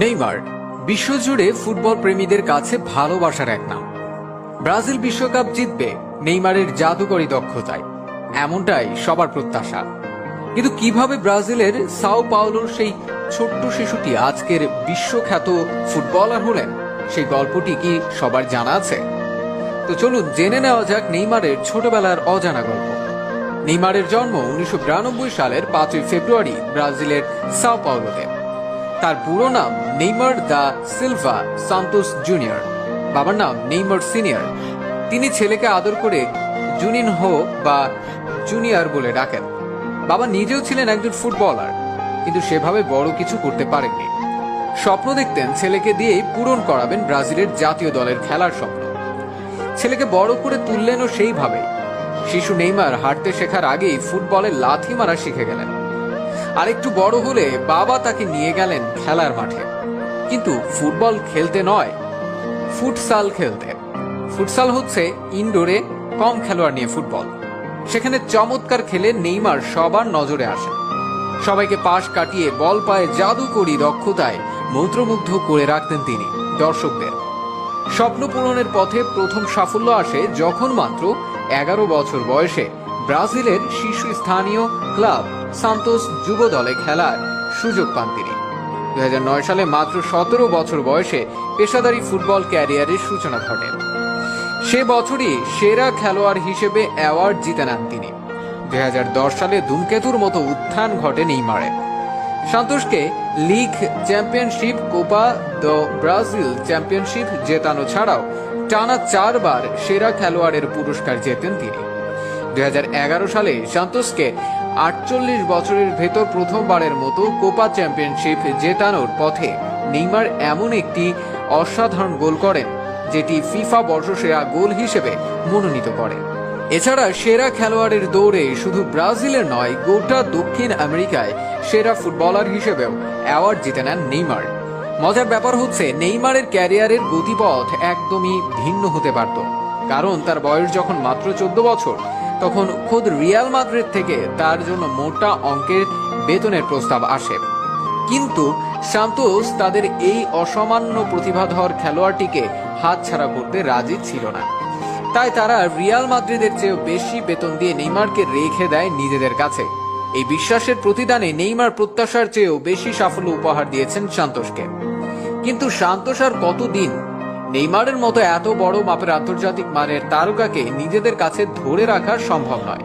Neymar বিশ্বজুড়ে football প্রেমীদের কাছে ভালোবাসার এক নাম। ব্রাজিল বিশ্বকাপ জিতবে নেইমারের জাদুকরী দক্ষতায়, এমনটাই সবার প্রত্যাশা। কিন্তু কিভাবে ব্রাজিলের সাও পাওলোর সেই ছোট্ট শিশুটি আজকের বিশ্বখ্যাত ফুটবলার হলেন, সেই গল্পটি কি সবার জানা আছে? তো চলুন জেনে নেওয়া যাক নেইমারের ছোটবেলার অজানা গল্প। নেইমারের জন্ম 1992 সালের 5 ফেব্রুয়ারি ব্রাজিলের সাও পাওলোতে। তার পুরো নাম Neymar da Silva Santos junior, বাবার নাম নেইমার সিনিয়র। তিনি ছেলেকে আদর করে জুনিনহো বা জুনিয়র বলে ডাকেন। বাবা নিজেও ছিলেন একজন ফুটবলার, কিন্তু সেভাবে বড় কিছু করতে পারেননি। স্বপ্ন দেখতেন ছেলেকে দিয়েই পূরণ করাবেন ব্রাজিলের জাতীয় দলের খেলার স্বপ্ন। ছেলেকে বড় করে তুললেনও সেইভাবে। শিশু নেইমার হাঁটতে শেখার আগেই ফুটবলে লাথি মারা শিখে গেলেন। আরেকটু বড় হলে বাবা তাকে নিয়ে গেলেন খেলার মাঠে, কিন্তু ফুটবল খেলতে নয়, ফুটসাল খেলতে। ফুটসাল হচ্ছে ইনডোরে কম খেলোয়াড় নিয়ে ফুটবল। সেখানে চমৎকার খেলে নেইমার সবার নজরে আসেন। সবাইকে পাশ কাটিয়ে বল পায়ে জাদুকরী দক্ষতায় মন্ত্রমুগ্ধ করে রাখতেন তিনি দর্শকদের। স্বপ্ন পূরণের পথে প্রথম সাফল্য আসে যখন মাত্র 11 বছর বয়সে ব্রাজিলের শীর্ষস্থানীয় ক্লাব সান্তোস যুব দলে খেলার সুযোগ পান তিনি। 2009 সালে মাত্র 17 বছর বয়সে পেশাদারী ফুটবল ক্যারিয়ারের সূচনা ঘটে। সে বছরই সেরা খেলোয়াড় হিসেবে অ্যাওয়ার্ড জিতে নেন তিনি। 2010 সালে ধূমকেতুর মতো উত্থান ঘটে নেইমারের। সান্তোসকে league championship, Copa do Brazil championship জেতানো ছাড়াও টানা 4 বার সেরা খেলোয়াড়ের পুরস্কার জেতেন তিনি। 2011 সালে সান্তোসকে 48 বছরের ভেতর প্রথমবারের মতো কোপা চ্যাম্পিয়নশিপ জেতানোর পথে নেইমার এমন একটি অসাধারণ গোল করেন, যেটি ফিফা বর্ষসেরা গোল হিসেবে মনোনীত করে। এছাড়া সেরা খেলোয়াড়ের দৌড়ে শুধু ব্রাজিলের নয়, গোটা দক্ষিণ আমেরিকায় সেরা ফুটবলার হিসেবেও অ্যাওয়ার্ড জিতে নেন নেইমার। মজার ব্যাপার হচ্ছে, নেইমারের ক্যারিয়ারের গতিপথ একদমই ভিন্ন হতে পারত, কারণ তার বয়স যখন মাত্র 14 বছর, তখন খোদ রিয়াল মাদ্রিদ থেকে তার জন্য মোটা অঙ্কের বেতনের প্রস্তাব আসে। কিন্তু সান্তোস তাদের এই অসামান্য প্রতিভাধর খেলোয়াড়টিকে হাতছাড়া করতে রাজি ছিল না। তাই তারা রিয়াল মাদ্রিদের চেয়েও বেশি বেতন দিয়ে নেইমারকে রেখে দেয় নিজেদের কাছে। এই বিশ্বাসের প্রতিদানে নেইমার প্রত্যাশার চেয়েও বেশি সাফল্য উপহার দিয়েছেন সান্তোসকে। কিন্তু সান্তোস আর কতদিন নেইমারের মতো এত বড় মাপের আন্তর্জাতিক মানের তারকাকে নিজেদের কাছে ধরে রাখা সম্ভব নয়।